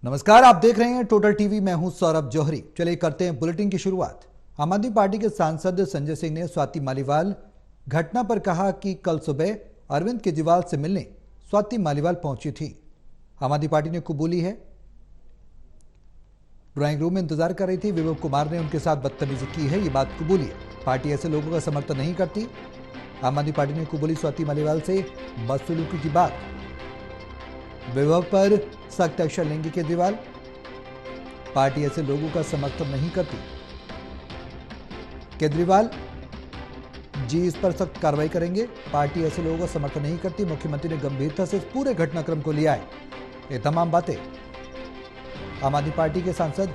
नमस्कार, आप देख रहे हैं टोटल टीवी। मैं हूं सौरभ जौहरी। चलिए करते हैं बुलेटिन की शुरुआत। आम आदमी पार्टी के सांसद संजय सिंह ने स्वाति मालीवाल घटना पर कहा कि कल सुबह अरविंद केजरीवाल से मिलने स्वाति मालीवाल पहुंची थी। आम आदमी पार्टी ने कबूली है, ड्राइंग रूम में इंतजार कर रही थी। विभव कुमार ने उनके साथ बदतमीजी की है, ये बात कबूली है। पार्टी ऐसे लोगों का समर्थन नहीं करती। आम आदमी पार्टी ने कबूली स्वाति मालीवाल से बदसलूकी की बात। विभव पर सख्त एक्शन लेंगे केजरीवाल। पार्टी ऐसे लोगों का समर्थन नहीं करती। केजरीवाल जी इस पर सख्त कार्रवाई करेंगे। पार्टी ऐसे लोगों का समर्थन नहीं करती। मुख्यमंत्री ने गंभीरता से इस पूरे घटनाक्रम को लिया है। ये तमाम बातें आम आदमी पार्टी के सांसद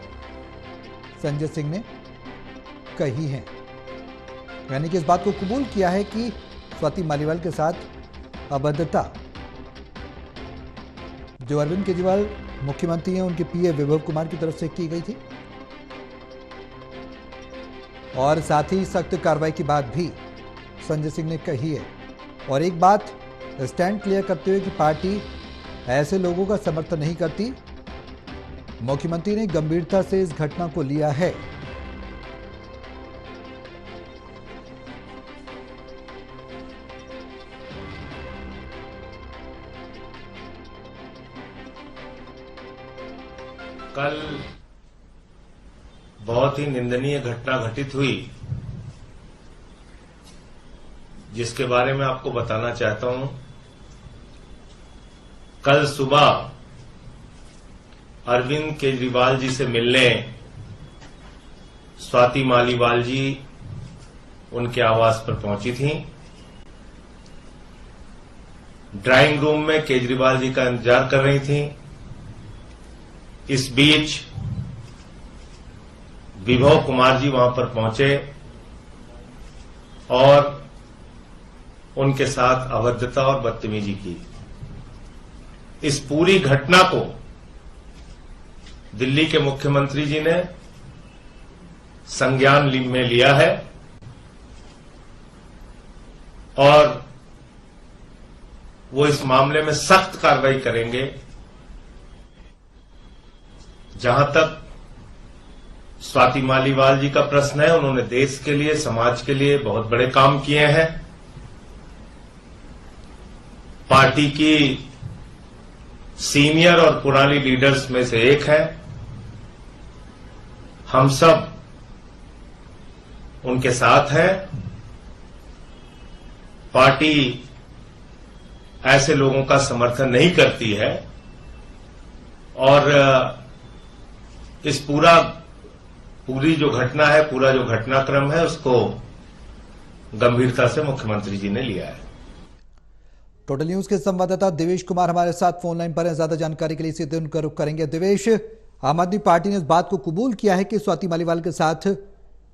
संजय सिंह ने कही हैं, यानी कि इस बात को कबूल किया है कि स्वाति मालीवाल के साथ अभद्रता जो अरविंद केजरीवाल मुख्यमंत्री हैं उनके पीए विभव कुमार की तरफ से की गई थी, और साथ ही सख्त कार्रवाई की बात भी संजय सिंह ने कही है। और एक बात स्टैंड क्लियर करते हुए कि पार्टी ऐसे लोगों का समर्थन नहीं करती। मुख्यमंत्री ने गंभीरता से इस घटना को लिया है। कल बहुत ही निंदनीय घटना घटित हुई, जिसके बारे में आपको बताना चाहता हूं। कल सुबह अरविंद केजरीवाल जी से मिलने स्वाति मालीवाल जी उनके आवास पर पहुंची थीं। ड्राइंग रूम में केजरीवाल जी का इंतजार कर रही थीं। इस बीच विभव कुमार जी वहां पर पहुंचे और उनके साथ अभद्रता और बदतमीजी की। इस पूरी घटना को दिल्ली के मुख्यमंत्री जी ने संज्ञान में लिया है और वो इस मामले में सख्त कार्रवाई करेंगे। जहां तक स्वाति मालीवाल जी का प्रश्न है, उन्होंने देश के लिए, समाज के लिए बहुत बड़े काम किए हैं। पार्टी की सीनियर और पुरानी लीडर्स में से एक है। हम सब उनके साथ हैं। पार्टी ऐसे लोगों का समर्थन नहीं करती है और इस पूरी जो घटना है, पूरा जो घटनाक्रम है, उसको गंभीरता से मुख्यमंत्री जी ने लिया है। टोटल न्यूज के संवाददाता दिवेश कुमार हमारे साथ फोन लाइन पर हैं। ज्यादा जानकारी के लिए सीधे उनका रुख करेंगे। दिवेश, आम आदमी पार्टी ने इस बात को कबूल किया है कि स्वाति मालीवाल के साथ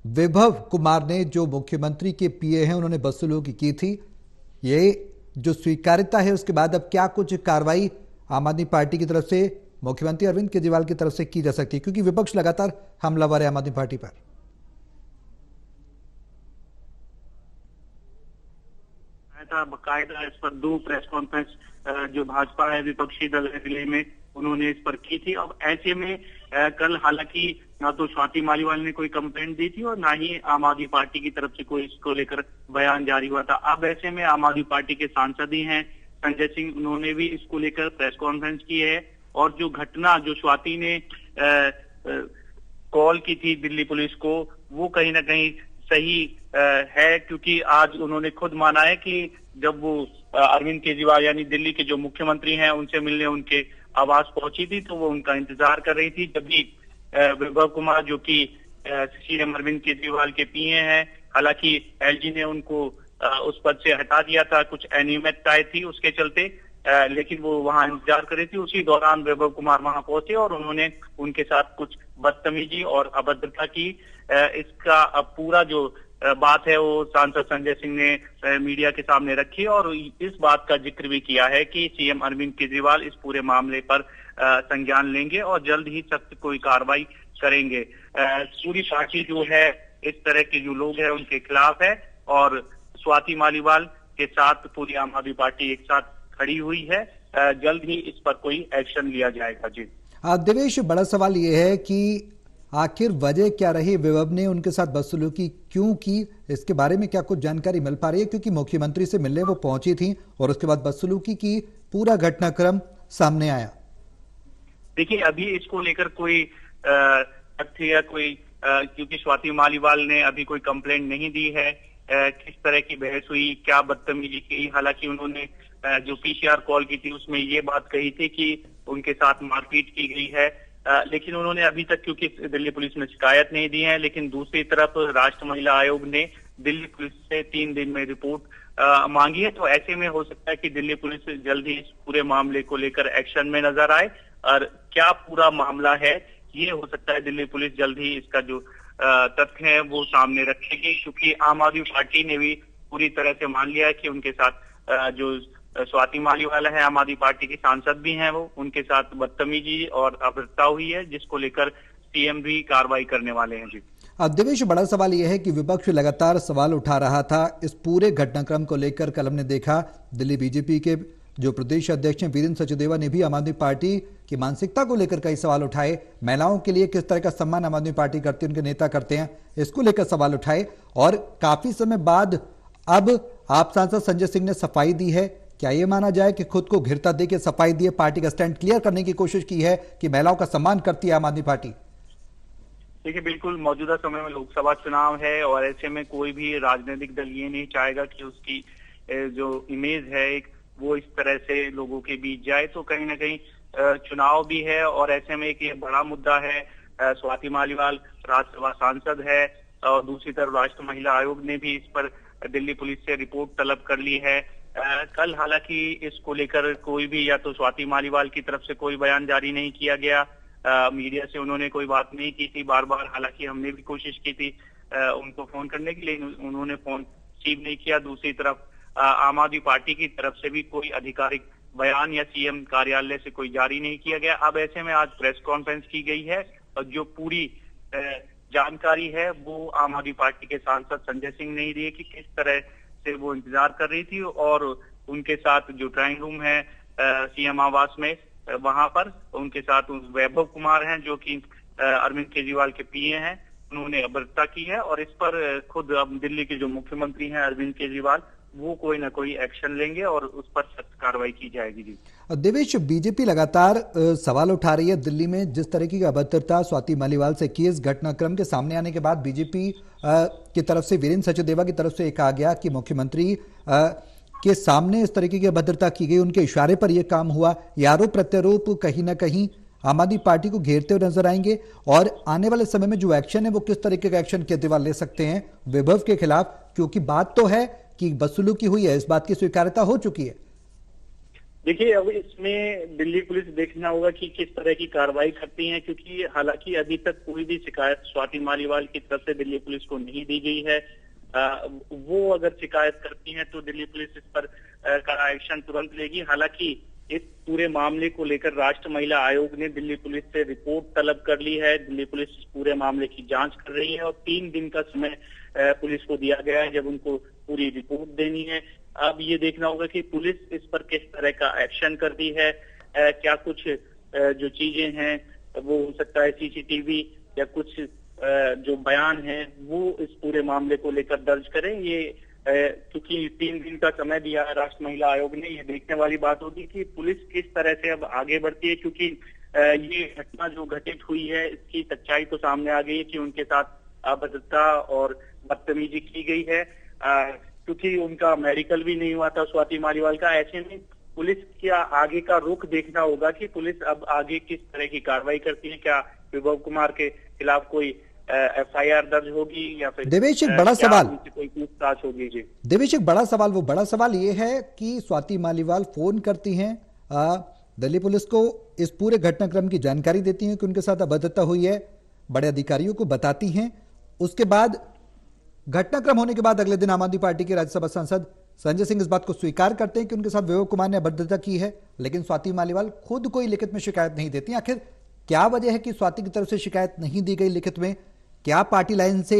विभव कुमार ने, जो मुख्यमंत्री के पीए हैं, उन्होंने बदसलूकी की थी। ये जो स्वीकार्यता है, उसके बाद अब क्या कुछ कार्रवाई आम आदमी पार्टी की तरफ से मुख्यमंत्री अरविंद केजरीवाल की तरफ से की जा सकती है, क्योंकि विपक्ष लगातार हमलावर है आम आदमी पार्टी पर? बाकायदा इस पर 2 प्रेस कॉन्फ्रेंस जो भाजपा है, विपक्षी दल है दिल्ली में, उन्होंने इस पर की थी। अब ऐसे में कल हालांकि ना तो स्वाति मालीवाल ने कोई कंप्लेंट दी थी और ना ही आम आदमी पार्टी की तरफ से कोई इसको लेकर बयान जारी हुआ था। अब ऐसे में आम आदमी पार्टी के सांसद ही हैं संजय सिंह, उन्होंने भी इसको लेकर प्रेस कॉन्फ्रेंस की है। और जो घटना जो स्वाति ने कॉल की थी दिल्ली पुलिस को, वो कहीं ना कहीं सही है, क्योंकि आज उन्होंने खुद माना है कि जब वो अरविंद केजरीवाल यानी दिल्ली के जो मुख्यमंत्री हैं उनसे मिलने उनके आवास पहुंची थी, तो वो उनका इंतजार कर रही थी। जब भी विभव कुमार जो कि सीएम अरविंद केजरीवाल के पीए हैं, हालांकि एलजी ने उनको उस पद से हटा दिया था, कुछ अनियमितता आई थी उसके चलते, लेकिन वो वहां इंतजार कर रही थी। उसी दौरान विभव कुमार वहां पहुंचे और उन्होंने उनके साथ कुछ बदतमीजी और अभद्रता की। इसका अब पूरा जो बात है वो सांसद संजय सिंह ने मीडिया के सामने रखी और इस बात का जिक्र भी किया है कि सीएम अरविंद केजरीवाल इस पूरे मामले पर संज्ञान लेंगे और जल्द ही सख्त कोई कार्रवाई करेंगे। पूरी पार्टी जो है इस तरह के जो लोग हैं उनके खिलाफ है और स्वाति मालीवाल के साथ पूरी आम आदमी पार्टी एक साथ खड़ी हुई है। जल्द ही इस पर कोई एक्शन लिया जाएगा। जी, देवेश, बड़ा सवाल यह है कि आखिर वजह क्या रही, विभव ने उनके साथ बदसलूकी क्यों की, इसके बारे में क्या कुछ जानकारी मिल पा रही है? क्योंकि मुख्यमंत्री से मिलने वो पहुंची थी और उसके बाद बदसलूकी की पूरा घटनाक्रम सामने आया। देखिए, अभी इसको लेकर कोई तथ्य या कोई क्योंकि स्वाति मालीवाल ने अभी कोई कंप्लेंट नहीं दी है, किस तरह की बहस हुई, क्या बदतमीजी की। हालांकि उन्होंने जो पीसीआर कॉल की थी उसमें ये बात कही थी कि उनके साथ मारपीट की गई है, लेकिन उन्होंने अभी तक क्योंकि दिल्ली पुलिस में शिकायत नहीं दी है। लेकिन दूसरी तरफ राष्ट्रीय महिला आयोग ने दिल्ली पुलिस से 3 दिन में रिपोर्ट मांगी है। तो ऐसे में हो सकता है कि दिल्ली पुलिस जल्द ही इस पूरे मामले को लेकर एक्शन में नजर आए, और क्या पूरा मामला है ये हो सकता है दिल्ली पुलिस जल्द ही इसका जो तथ्य है वो सामने रखेगी, क्योंकि आम आदमी पार्टी ने भी पूरी तरह से मान लिया है कि उनके साथ जो स्वाति मालीवाल है, आम आदमी पार्टी की सांसद भी हैं, वो उनके साथ बदतमीजी और अभद्रता हुई है, जिसको लेकर सीएम भी कार्रवाई करने वाले हैं। जी देवेश, बड़ा सवाल यह है कि विपक्ष लगातार सवाल उठा रहा था इस पूरे घटनाक्रम को लेकर। कल हमने देखा दिल्ली बीजेपी के जो प्रदेश अध्यक्ष हैं वीरेंद्र सचदेवा ने भी आम आदमी पार्टी की मानसिकता को लेकर कई सवाल उठाए। महिलाओं के लिए किस तरह का सम्मान आम आदमी पार्टी करती है, उनके नेता करते हैं, इसको लेकर सवाल उठाए। और काफी समय बाद अब आप सांसद संजय सिंह ने सफाई दी है। क्या यह माना जाए कि खुद को घिरता देकर सफाई दी है, पार्टी का स्टैंड क्लियर करने की कोशिश की है कि महिलाओं का सम्मान करती है आम आदमी पार्टी? देखिए, बिल्कुल मौजूदा समय में लोकसभा चुनाव है और ऐसे में कोई भी राजनीतिक दल ये नहीं चाहेगा कि उसकी जो इमेज है एक वो इस तरह से लोगों के बीच जाए। तो कहीं ना कहीं चुनाव भी है और ऐसे में एक ये बड़ा मुद्दा है। स्वाति मालीवाल राज्यसभा सांसद है और दूसरी तरफ राष्ट्रीय महिला आयोग ने भी इस पर दिल्ली पुलिस से रिपोर्ट तलब कर ली है। कल हालांकि इसको लेकर कोई भी या तो स्वाति मालीवाल की तरफ से कोई बयान जारी नहीं किया गया, मीडिया से उन्होंने कोई बात नहीं की थी। बार बार हालांकि हमने भी कोशिश की थी उनको फोन करने के लिए, उन्होंने फोन रिसीव नहीं किया। दूसरी तरफ आम आदमी पार्टी की तरफ से भी कोई आधिकारिक बयान या सीएम कार्यालय से कोई जारी नहीं किया गया। अब ऐसे में आज प्रेस कॉन्फ्रेंस की गई है और जो पूरी जानकारी है वो आम आदमी पार्टी के सांसद संजय सिंह ने ही दी है कि किस तरह से वो इंतजार कर रही थी और उनके साथ जो ड्राइंग रूम है सीएम आवास में, वहां पर उनके साथ वैभव कुमार हैं जो कि अरविंद केजरीवाल के पीए हैं, उन्होंने अभद्रता की है। और इस पर खुद अब दिल्ली के जो मुख्यमंत्री हैं अरविंद केजरीवाल, वो कोई ना कोई एक्शन लेंगे और उस पर सख्त कार्रवाई की जाएगी। जी देवेश, बीजेपी लगातार सवाल उठा रही है दिल्ली में जिस तरीके की अभद्रता स्वाति मालीवाल से की। इस घटनाक्रम के सामने आने के बाद बीजेपी की तरफ से वीरेंद्र सचदेवा की तरफ से कहा गया कि मुख्यमंत्री के सामने इस तरीके की अभद्रता की गई, उनके इशारे पर यह काम हुआ। ये आरोप प्रत्यारोप कहीं ना कहीं आम आदमी पार्टी को घेरते हुए नजर आएंगे और आने वाले समय में जो एक्शन है वो किस तरीके का एक्शन केजरीवाल ले सकते हैं विभव के खिलाफ, क्योंकि बात तो है कि बदसलूकी हुई है, इस बात की स्वीकार्यता हो चुकी है। देखिए, अब इसमें दिल्ली पुलिस देखना होगा कि किस तरह की कार्रवाई करती है, क्योंकि हालांकि अभी तक कोई भी शिकायत स्वाति मालीवाल की तरफ से दिल्ली पुलिस को नहीं दी गई है। वो अगर शिकायत करती हैं तो दिल्ली पुलिस इस पर कड़ा एक्शन तुरंत लेगी। हालांकि इस पूरे मामले को लेकर राष्ट्रीय महिला आयोग ने दिल्ली पुलिस से रिपोर्ट तलब कर ली है। दिल्ली पुलिस इस पूरे मामले की जांच कर रही है और 3 दिन का समय पुलिस को दिया गया है जब उनको पूरी रिपोर्ट देनी है। अब ये देखना होगा कि पुलिस इस पर किस तरह का एक्शन करती है। क्या कुछ जो चीजें हैं वो हो सकता है सीसीटीवी या कुछ जो बयान है वो इस पूरे मामले को लेकर दर्ज करें। ये क्योंकि 3 दिन का समय दिया है राष्ट्रीय महिला आयोग ने, ये देखने वाली बात होगी कि पुलिस किस तरह से अब आगे बढ़ती है, क्योंकि ये घटना जो घटित हुई है इसकी सच्चाई तो सामने आ गई है कि उनके साथ अभद्रता और बदतमीजी की गई है, क्योंकि उनका मेडिकल भी नहीं हुआ था स्वाति मालीवाल का। ऐसे में पुलिस का आगे का रुख देखना होगा कि पुलिस अब आगे किस तरह की कार्रवाई करती है। क्या विभव कुमार के खिलाफ कोई एफआईआर दर्ज होगी या फिर देवेश एक बड़ा सवाल कोई पूछताछ होगी? जी देवेश, एक बड़ा सवाल, वो बड़ा सवाल ये है कि स्वाति मालीवाल फोन करती हैं दिल्ली पुलिस को, इस पूरे घटनाक्रम की जानकारी देती हैं कि उनके साथ अभद्रता हुई है, बड़े अधिकारियों को बताती हैं। उसके बाद घटनाक्रम होने के बाद अगले दिन आम आदमी पार्टी के राज्यसभा सांसद संजय सिंह इस बात को स्वीकार करते हैं कि उनके साथ विभव कुमार ने अभद्रता की है, लेकिन स्वाति मालीवाल खुद कोई लिखित में शिकायत नहीं देती। आखिर क्या वजह है कि स्वाति की तरफ से शिकायत नहीं दी गई लिखित में? क्या पार्टी लाइन से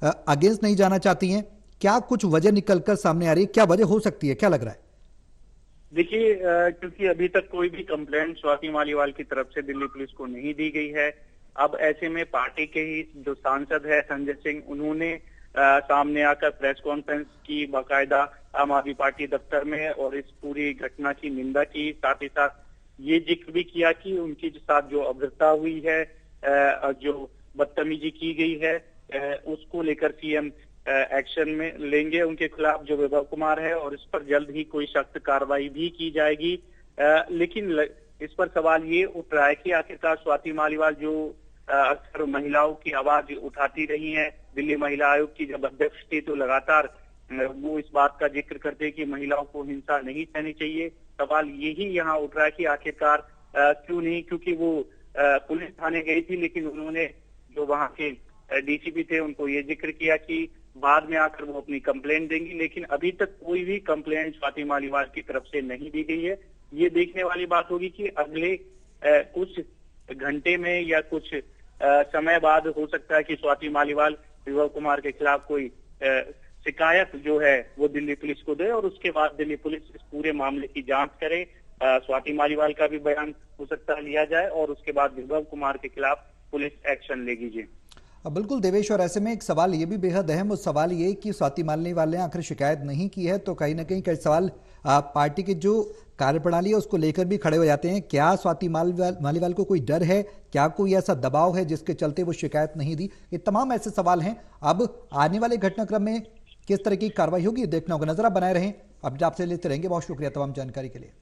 अगेंस्ट नहीं जाना चाहती हैं? क्या कुछ वजह निकलकर सामने आ रही है? क्या वजह हो सकती है, क्या लग रहा है? देखिए, क्योंकि अभी तक कोई भी कंप्लेंट स्वाति मालीवाल की तरफ से दिल्ली पुलिस को नहीं दी गई है। अब ऐसे में पार्टी के ही जो सांसद है संजय सिंह, उन्होंने सामने आकर प्रेस कॉन्फ्रेंस की बाकायदा आम आदमी पार्टी दफ्तर में, और इस पूरी घटना की निंदा की। साथ ही साथ ये जिक्र भी किया कि उनके साथ जो अभद्रता हुई है, जो बदतमीजी की गई है, उसको लेकर सीएम एक्शन में लेंगे उनके खिलाफ, जो विभव कुमार है, और इस पर जल्द ही कोई सख्त कार्रवाई भी की जाएगी। लेकिन इस पर सवाल ये उठ रहा है कि आखिरकार स्वाति मालीवाल जो अक्सर महिलाओं की आवाज उठाती रही हैं, दिल्ली महिला आयोग की जब अध्यक्ष थी तो लगातार वो इस बात का जिक्र करते कि महिलाओं को हिंसा नहीं सहनी चाहिए। सवाल यही यहाँ उठ रहा है कि आखिरकार क्यों नहीं, क्योंकि वो पुलिस थाने गई थी, लेकिन उन्होंने जो वहाँ के डीसीपी थे उनको ये जिक्र किया कि बाद में आकर वो अपनी कंप्लेंट देंगी, लेकिन अभी तक कोई भी कंप्लेंट स्वाति मालीवाल की तरफ से नहीं दी गई है। ये देखने वाली बात होगी कि अगले कुछ घंटे में या कुछ समय बाद हो सकता है कि स्वाति मालीवाल विभव कुमार के खिलाफ कोई शिकायत जो है वो दिल्ली पुलिस को दे, और उसके बाद दिल्ली पुलिस इस पूरे मामले की जांच करे। स्वाति मालीवाल का भी बयान हो सकता है लिया जाए, और उसके बाद विभव कुमार के खिलाफ पुलिस एक्शन लेगी। जी बिल्कुल देवेश, और ऐसे में एक सवाल ये भी बेहद अहम, उस सवाल ये कि स्वाति मालीवाल ने आखिर शिकायत नहीं की है, तो कहीं ना कहीं कई सवाल पार्टी की जो कार्यप्रणाली है उसको लेकर भी खड़े हो जाते हैं। क्या स्वाति मालीवाल को कोई डर है, क्या कोई ऐसा दबाव है जिसके चलते वो शिकायत नहीं दी? ये तमाम ऐसे सवाल हैं। अब आने वाले घटनाक्रम में किस तरह की कार्रवाई होगी देखना होगा। नजर आप बनाए रहें, अपडेट आपसे लेते रहेंगे। बहुत शुक्रिया तमाम जानकारी के लिए।